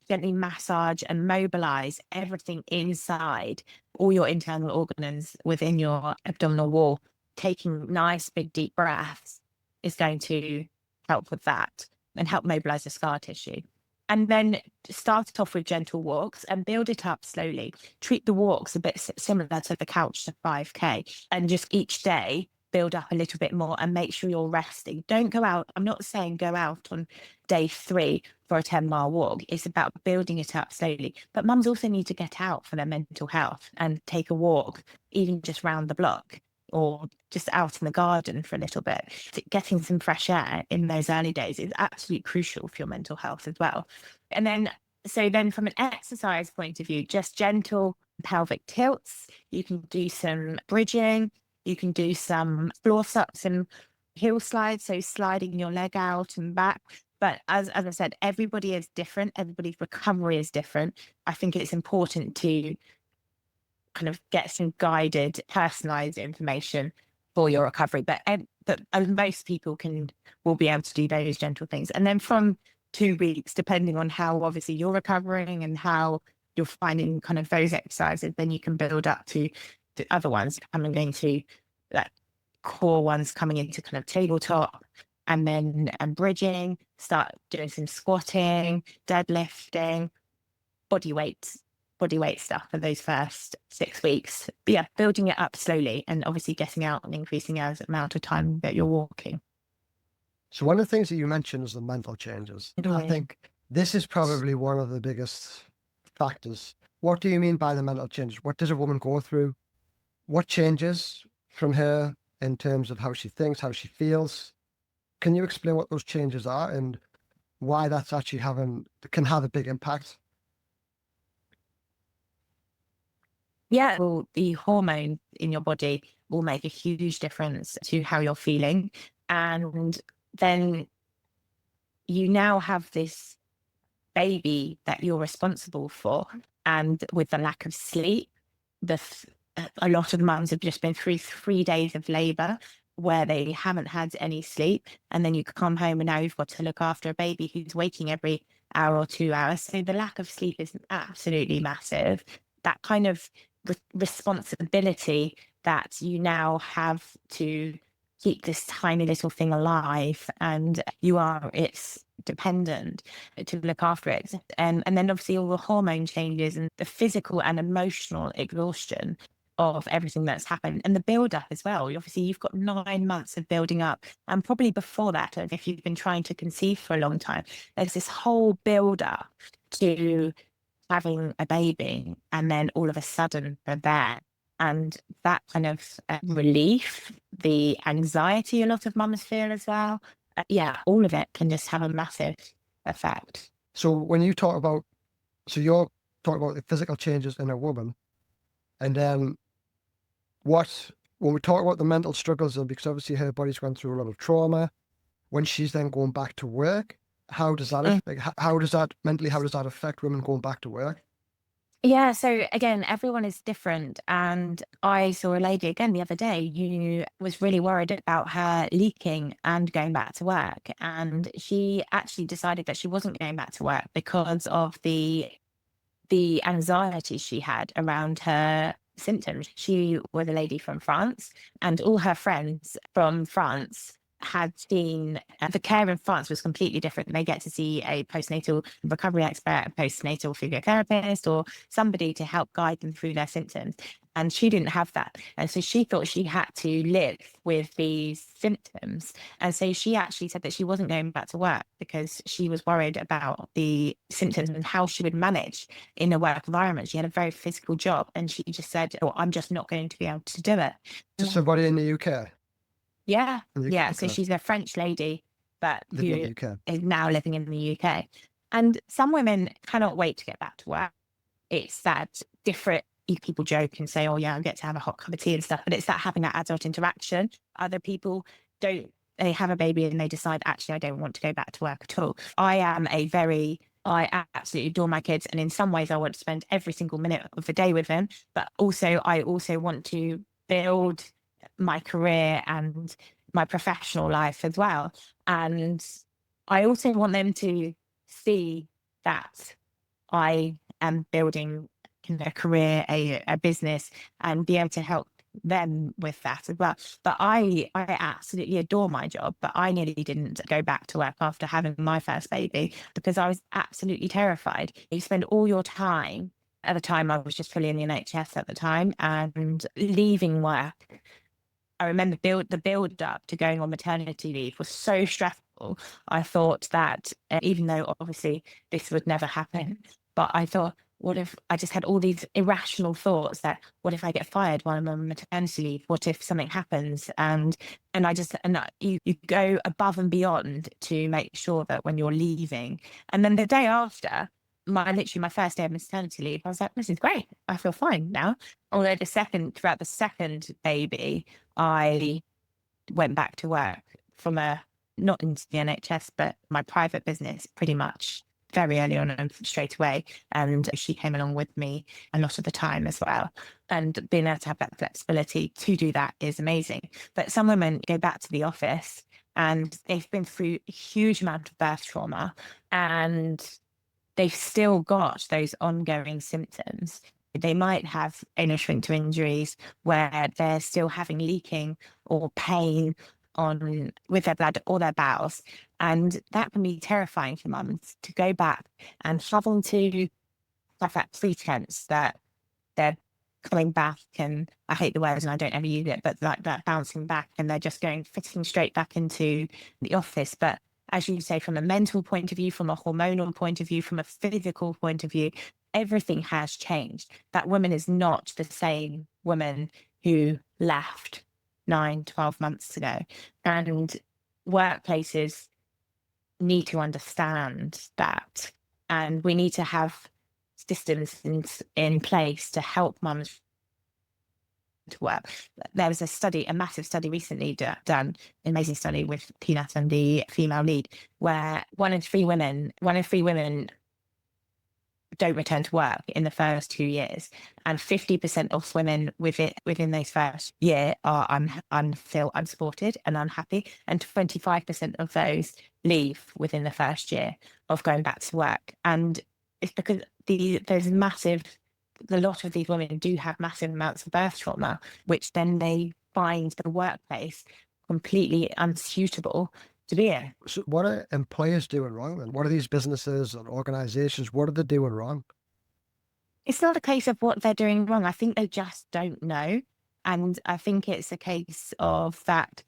gently massage and mobilize everything inside, all your internal organs within your abdominal wall. Taking nice, big, deep breaths is going to help with that and help mobilize the scar tissue. And then start it off with gentle walks and build it up slowly. Treat the walks a bit similar to the couch to 5K, and just each day build up a little bit more and make sure you're resting. Don't go out. I'm not saying go out on day 3 for a 10-mile walk. It's about building it up slowly. But mums also need to get out for their mental health and take a walk, even just round the block or just out in the garden for a little bit. Getting some fresh air in those early days is absolutely crucial for your mental health as well. And then from an exercise point of view, just gentle pelvic tilts. You can do some bridging. You can do some floor sucks and heel slides, so sliding your leg out and back. But as I said, everybody is different. Everybody's recovery is different. I think it's important to kind of get some guided, personalized information for your recovery. But most people will be able to do those gentle things. And then from 2 weeks, depending on how obviously you're recovering and how you're finding kind of those exercises, then you can build up to the other ones. I'm going to like core ones coming into kind of tabletop and then bridging, start doing some squatting, deadlifting, body weight stuff for those first 6 weeks. But yeah, building it up slowly and obviously getting out and increasing the amount of time that you're walking. So one of the things that you mentioned is the mental changes. I think this is probably one of the biggest factors. What do you mean by the mental changes? What does a woman go through? What changes from her in terms of how she thinks, how she feels? Can you explain what those changes are and why that's actually can have a big impact? Yeah, well, the hormone in your body will make a huge difference to how you're feeling. And then you now have this baby that you're responsible for. And with the lack of sleep, a lot of mums have just been through 3 days of labor where they haven't had any sleep. And then you come home and now you've got to look after a baby who's waking every hour or 2 hours. So the lack of sleep is absolutely massive. That kind of responsibility that you now have to keep this tiny little thing alive, and it's dependent to look after it. And then obviously all the hormone changes and the physical and emotional exhaustion of everything that's happened and the build up as well. Obviously you've got 9 months of building up, and probably before that, and if you've been trying to conceive for a long time, there's this whole build up to having a baby, and then all of a sudden they're there. And that kind of relief, the anxiety a lot of mums feel as well. All of it can just have a massive effect. So when you're talking about the physical changes in a woman, and then when we talk about the mental struggles, because obviously her body's gone through a lot of trauma, when she's then going back to work, how does that affect women going back to work? Yeah, so again, everyone is different. And I saw a lady again the other day who was really worried about her leaking and going back to work. And she actually decided that she wasn't going back to work because of the anxiety she had around her symptoms. She was a lady from France, and all her friends from France had seen the care in France was completely different. They get to see a postnatal recovery expert, a postnatal physiotherapist, or somebody to help guide them through their symptoms. And she didn't have that. And so she thought she had to live with these symptoms. And so she actually said that she wasn't going back to work because she was worried about the symptoms and how she would manage in a work environment. She had a very physical job, and she just said, "Oh, I'm just not going to be able to do it." Just somebody in the UK. Yeah. Yeah. So Okay. she's a French lady, but Living in who the UK. is now living in the UK. And some women cannot wait to get back to work. It's that different people joke and say, "Oh, yeah, I get to have a hot cup of tea and stuff." But it's that having that adult interaction. Other people don't, they have a baby and they decide, actually, I don't want to go back to work at all. I absolutely adore my kids. And in some ways, I want to spend every single minute of the day with them. But also, I also want to build my career and my professional life as well. And I also want them to see that I am building a career, a business, and be able to help them with that as well. But I absolutely adore my job, but I nearly didn't go back to work after having my first baby because I was absolutely terrified. You spend all your time, at the time I was just fully in the NHS at the time, and leaving work. I remember the build up to going on maternity leave was so stressful. I thought that even though obviously this would never happen, but I thought, what if I just had all these irrational thoughts that what if I get fired while I'm on maternity leave? What if something happens? You go above and beyond to make sure that when you're leaving, and then the day after, my first day of maternity leave, I was like, this is great. I feel fine now. Although throughout the second baby, I went back to work from not into the NHS, but my private business pretty much very early on and straight away. And she came along with me a lot of the time as well. And being able to have that flexibility to do that is amazing. But some women go back to the office and they've been through a huge amount of birth trauma and they've still got those ongoing symptoms. They might have anal sphincter injuries where they're still having leaking or pain with their blood or their bowels. And that can be terrifying for mums to go back and having to have that pretense that they're coming back, and I hate the words and I don't ever use it, but like that bouncing back and they're just fitting straight back into the office. But as you say, from a mental point of view, from a hormonal point of view, from a physical point of view, everything has changed. That woman is not the same woman who left 9, 12 months ago. And workplaces need to understand that. And we need to have systems in place to help mums to work. There was a massive study recently done, an amazing study with Tina and the female lead, where one in three women don't return to work in the first 2 years, and 50% of women within those first year are feel unsupported and unhappy, and 25% of those leave within the first year of going back to work. And it's because a lot of these women do have massive amounts of birth trauma, which then they find the workplace completely unsuitable to be in. So what are employers doing wrong then? What are these businesses and organizations, what are they doing wrong? It's not a case of what they're doing wrong. I think they just don't know. And I think it's a case of that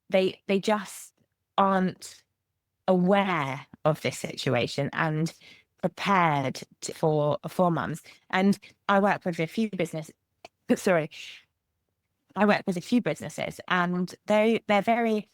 they just aren't aware of this situation and prepared for mums. And I work with a few businesses. Sorry, I work with a few businesses, and they're very,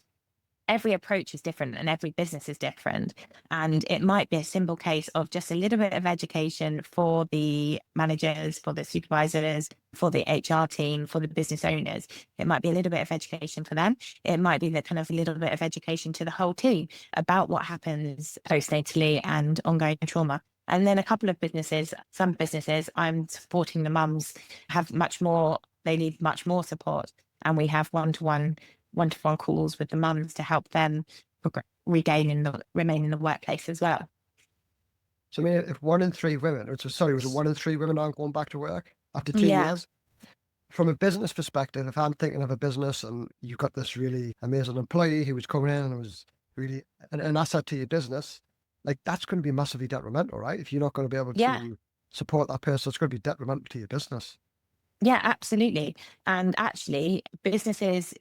every approach is different and every business is different. And it might be a simple case of just a little bit of education for the managers, for the supervisors, for the HR team, for the business owners. It might be a little bit of education for them. It might be that kind of a little bit of education to the whole team about what happens postnatally and ongoing trauma. And then some businesses, I'm supporting the mums they need much more support. And we have one-to-one calls with the mums to help them remain in the workplace as well. So I mean, if 1 in 3 women, was it 1 in 3 women aren't going back to work after 2 Yeah. years? from a business perspective, if I'm thinking of a business and you've got this really amazing employee who was coming in and was really an asset to your business, like that's going to be massively detrimental, right? If you're not going to be able Yeah. to support that person, it's going to be detrimental to your business. Yeah, absolutely. And actually, businesses,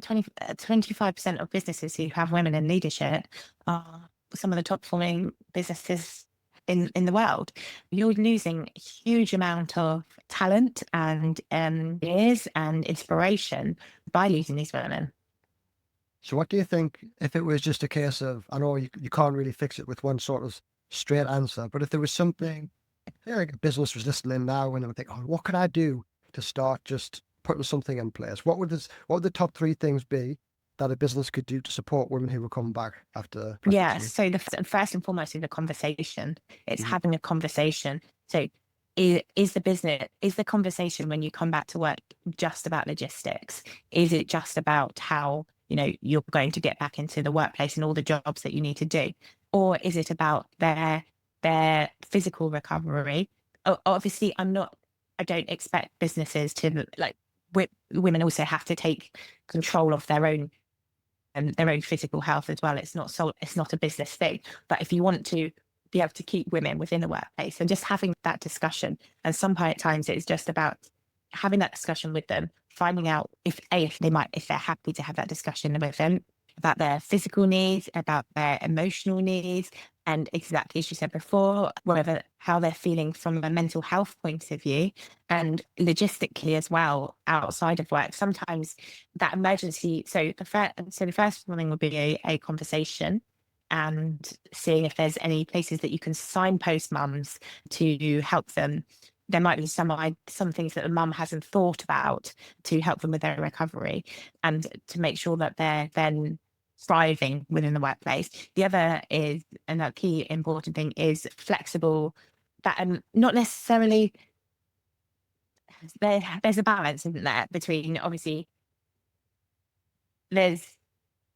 25% of businesses who have women in leadership are some of the top performing businesses in the world. You're losing a huge amount of talent and years and inspiration by losing these women. So what do you think if it was just a case of, I know you can't really fix it with one sort of straight answer, but if there was something, like a business was listening now and they would think, oh, what can I do to start just putting something in place? What would the top three things be that a business could do to support women who will come back after Yeah. pregnancy? So the first and foremost is a conversation. It's Mhm. having a conversation. So is the conversation when you come back to work just about logistics? Is it just about how, you're going to get back into the workplace and all the jobs that you need to do? Or is it about their physical recovery? Obviously, I don't expect businesses to like, women also have to take control of their own physical health as well. It's not a business thing. But if you want to be able to keep women within the workplace and just having that discussion, and sometimes it's just about having that discussion with them, finding out if they're happy to have that discussion with them about their physical needs, about their emotional needs, and exactly as you said before, how they're feeling from a mental health point of view, and logistically as well outside of work. Sometimes that emergency. So the first thing would be a conversation, and seeing if there's any places that you can signpost mums to help them. There might be some things that the mum hasn't thought about to help them with their recovery, and to make sure that they're then thriving within the workplace. The other is, and a key important thing is flexible, that not necessarily, there's a balance, isn't there, between obviously there's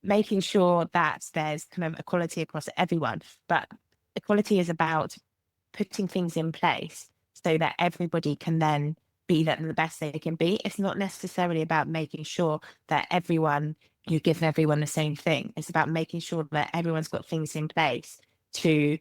making sure that there's kind of equality across everyone, but equality is about putting things in place so that everybody can then be the best they can be. It's not necessarily about making sure that you give everyone the same thing. It's about making sure that everyone's got things in place to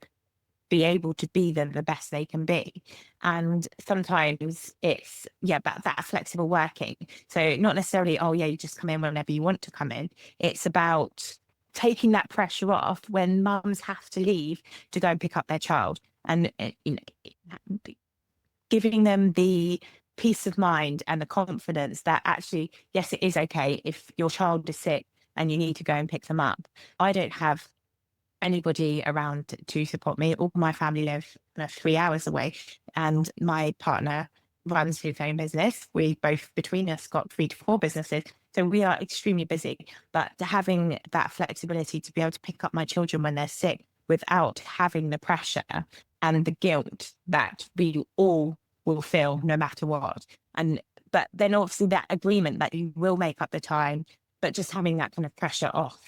be able to be the best they can be. And sometimes it's, about that flexible working. So not necessarily, oh yeah, you just come in whenever you want to come in. It's about taking that pressure off when mums have to leave to go and pick up their child, and giving them the peace of mind and the confidence that actually, yes, it is okay if your child is sick and you need to go and pick them up. I don't have anybody around to support me. All my family live 3 hours away, and my partner runs his own business. We both, between us, got 3 to 4 businesses. So we are extremely busy, but having that flexibility to be able to pick up my children when they're sick without having the pressure and the guilt that we all will feel no matter what. But then obviously that agreement that you will make up the time, but just having that kind of pressure off.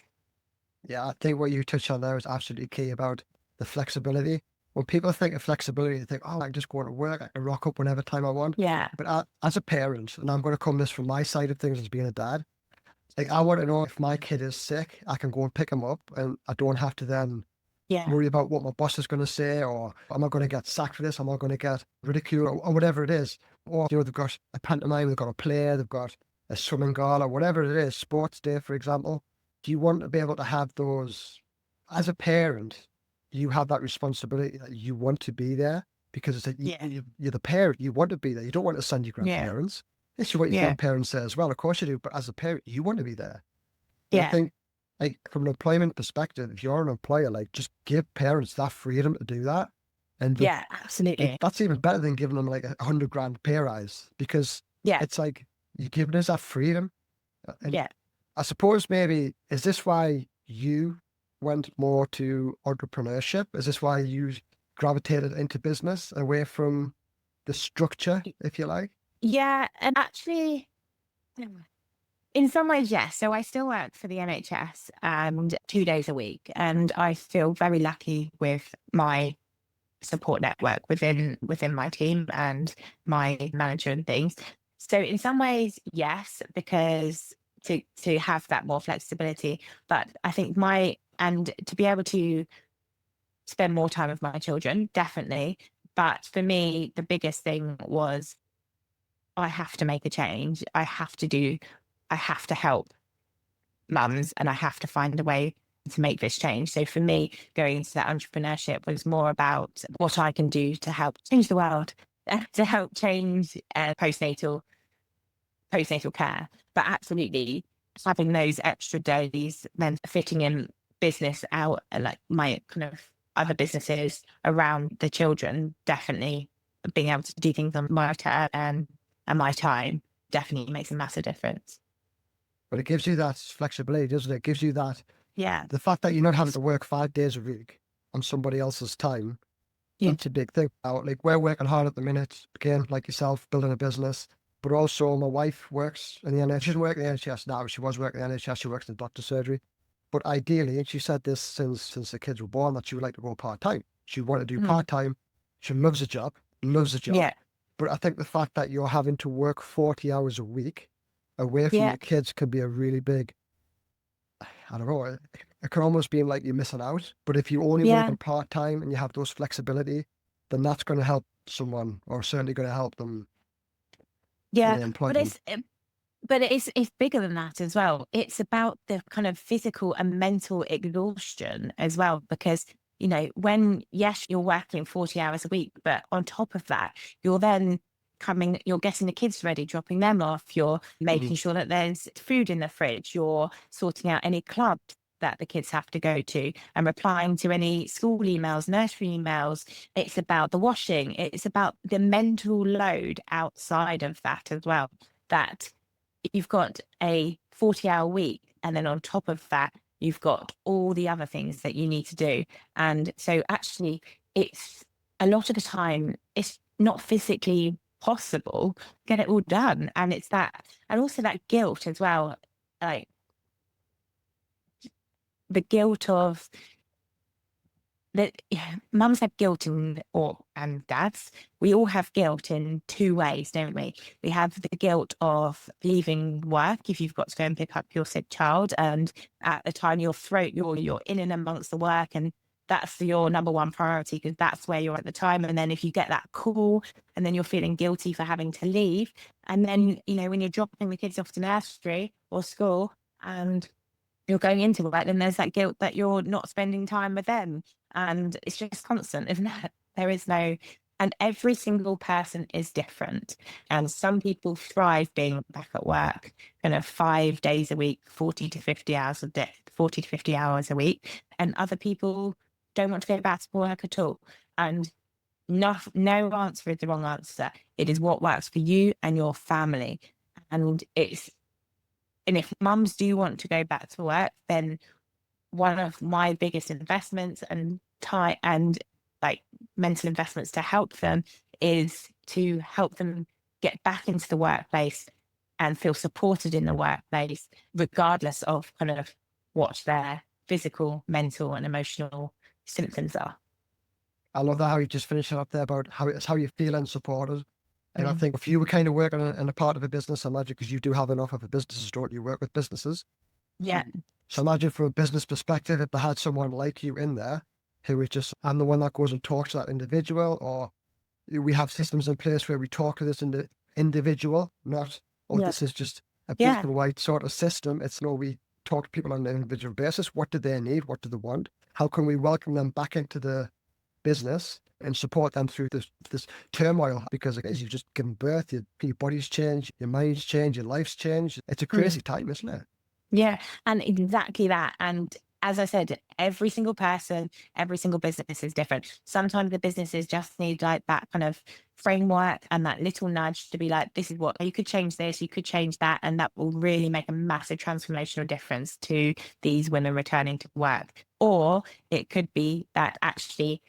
Yeah, I think what you touched on there is absolutely key about the flexibility. When people think of flexibility, they think, oh, I can just go to work, I can rock up whenever time I want. Yeah. But as a parent, and I'm going to come this from my side of things as being a dad, like I want to know if my kid is sick, I can go and pick him up and I don't have to then Yeah. worry about what my boss is going to say, or am I going to get sacked for this? Am I going to get ridiculed, or whatever it is? Or, they've got a pantomime, they've got a play, they've got a swimming gala, whatever it is, sports day, for example. Do you want to be able to have those as a parent? You have that responsibility that you want to be there because it's like Yeah. you're the parent, you want to be there. You don't want to send your Yeah. grandparents. This is what your Yeah. grandparents say as well. Of course you do, but as a parent, you want to be there. And I Yeah. think, like, from an employment perspective, if you're an employer, like, just give parents that freedom to do that. And Yeah. like, Absolutely. that's even better than giving them like 100 grand pay rise, because Yeah. it's like you're giving us that freedom. And Yeah. I suppose maybe, is this why you went more to entrepreneurship? Is this why you gravitated into business away from the structure, if you like? Yeah. And actually, in some ways, yes. So I still work for the NHS and 2 days a week, and I feel very lucky with my support network within my team and my manager and things. So in some ways, yes, because to have that more flexibility. But I think and to be able to spend more time with my children, definitely. But for me, the biggest thing was I have to make a change. I have to help mums and I have to find a way to make this change. So for me, going into that entrepreneurship was more about what I can do to help change the world, to help change postnatal care. But absolutely having those extra days, then fitting in business out, like my kind of other businesses around the children, definitely being able to do things on my term and my time definitely makes a massive difference. But it gives you that flexibility, doesn't it? It gives you that, Yeah. the fact that you're not having to work 5 days a week on somebody else's time. Yeah. That's a big thing. Now, like, we're working hard at the minute, again, like yourself, building a business. But also, my wife works in the NHS. She doesn't work in the NHS now. She was working in the NHS. She works in doctor's surgery. But ideally, and she said this since the kids were born, that she would like to go part time. She wanted to do part time. She loves the job, loves the job. Yeah. But I think the fact that you're having to work 40 hours a week away from Yeah. your kids could be a really big, I don't know, it can almost be like you're missing out. But if you only work Yeah. on part time and you have those flexibility, then that's going to help someone, or certainly going to help them in Yeah. the But employment. it's bigger than that as well. It's about the kind of physical and mental exhaustion as well, because when yes, you're working 40 hours a week, but on top of that, you're getting the kids ready, dropping them off, you're making sure that there's food in the fridge, you're sorting out any clubs that the kids have to go to and replying to any school emails, nursery emails. It's about the washing. It's about the mental load outside of that as well. That you've got a 40-hour week, and then on top of that, you've got all the other things that you need to do. And so actually, it's a lot of the time, it's not physically possible to get it all done. And it's that, and also that guilt as well, like the guilt of that. Mums have guilt and dads. We all have guilt in two ways, don't we? We have the guilt of leaving work if you've got to go and pick up your sick child, and at the time you're in and amongst the work, and that's your number one priority because that's where you're at the time. And then if you get that call, and then you're feeling guilty for having to leave, and then when you're dropping the kids off to nursery or school, and you're going into work, then there's that guilt that you're not spending time with them. And it's just constant, isn't it? There is no, and every single person is different. And some people thrive being back at work, 5 days a week, 40 to 50 hours a day, 40 to 50 hours a week. And other people don't want to go back to work at all. And no answer is the wrong answer. It is what works for you and your family. And if mums do want to go back to work, then one of my biggest investments and time and like mental investments to help them is to help them get back into the workplace and feel supported in the workplace, regardless of kind of what their physical, mental, and emotional symptoms are. I love that how you just finished it up there about how you feel and supported. And I think if you were kind of working in a part of a business, I imagine, because you do have enough of a business, don't you? Work with businesses. Yeah. So imagine from a business perspective, if they had someone like you in there who was just, I'm the one that goes and talks to that individual, or we have systems in place where we talk to this individual, not, oh, Yeah. this is just a Yeah. black and white sort of system. It's no, we talk to people on an individual basis. What do they need? What do they want? How can we welcome them back into the business and support them through this turmoil? Because as you've just given birth, your body's changed, your mind's changed, your life's changed. It's a crazy time, isn't it? Yeah, and exactly that. And as I said, every single person, every single business is different. Sometimes the businesses just need like that kind of framework and that little nudge to be like, this is what you could change this, you could change that, and that will really make a massive transformational difference to these women returning to work. Or it could be that actually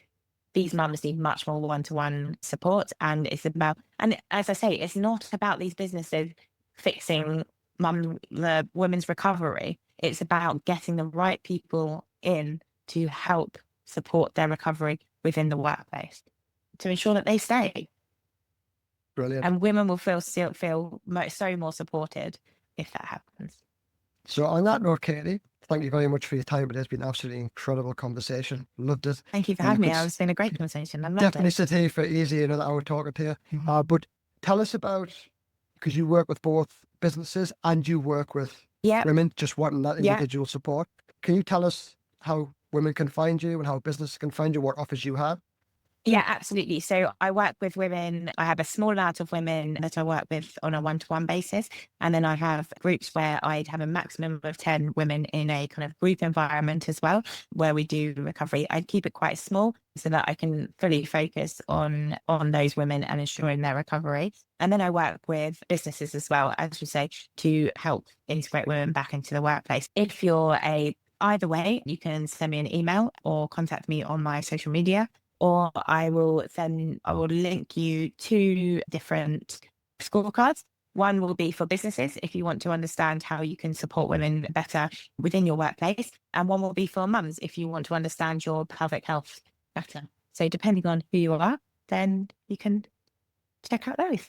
these mums need much more one-to-one support. And it's about, and as I say, it's not about these businesses fixing the women's recovery. It's about getting the right people in to help support their recovery within the workplace to ensure that they stay. Brilliant. And women will feel so more supported if that happens. So on that note, Katie, thank you very much for your time. It has been an absolutely incredible conversation. Loved it. Thank you for And having me. could It's been a great conversation. I loved definitely it. sit here for easy another hour talking to you. But tell us about, because you work with both businesses and you work with Yeah. women just wanting that Yeah. individual support. Can you tell us how women can find you and how business can find you, what offers you have? Yeah, absolutely. So I work with women. I have a small amount of women that I work with on a one-to-one basis. And then I have groups where I'd have a maximum of 10 women in a kind of group environment as well, where we do recovery. I keep it quite small so that I can fully focus on those women and ensuring their recovery. And then I work with businesses as well, as you say, to help integrate women back into the workplace. If you're either way, you can send me an email or contact me on my social media, or I will link you to different scorecards. One will be for businesses if you want to understand how you can support women better within your workplace. And one will be for mums if you want to understand your pelvic health better. So depending on who you are, then you can check out those.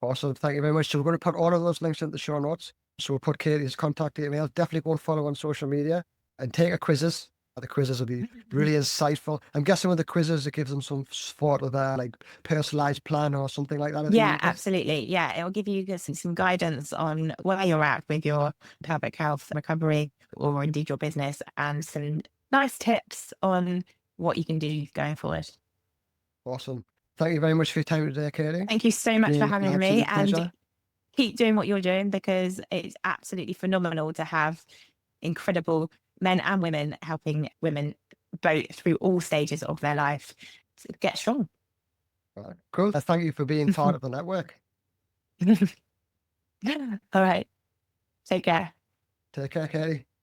Awesome. Thank you very much. So we're going to put all of those links in the show notes. So we'll put Katie's contact email. Definitely go and follow on social media and take a quizzes. The quizzes will be really insightful. I'm guessing with the quizzes, it gives them some sort of like personalized plan or something like that. Yeah, absolutely. Yeah, it'll give you some guidance on where you're at with your pelvic health recovery or indeed your business, and some nice tips on what you can do going forward. Awesome. Thank you very much for your time today, Katie. Thank you so much for having me, and pleasure. keep doing what you're doing, because it's absolutely phenomenal to have incredible men and women helping women both through all stages of their life to get strong. Right. Cool. Thank you for being part of the network. All right. Take care. Take care, Katie.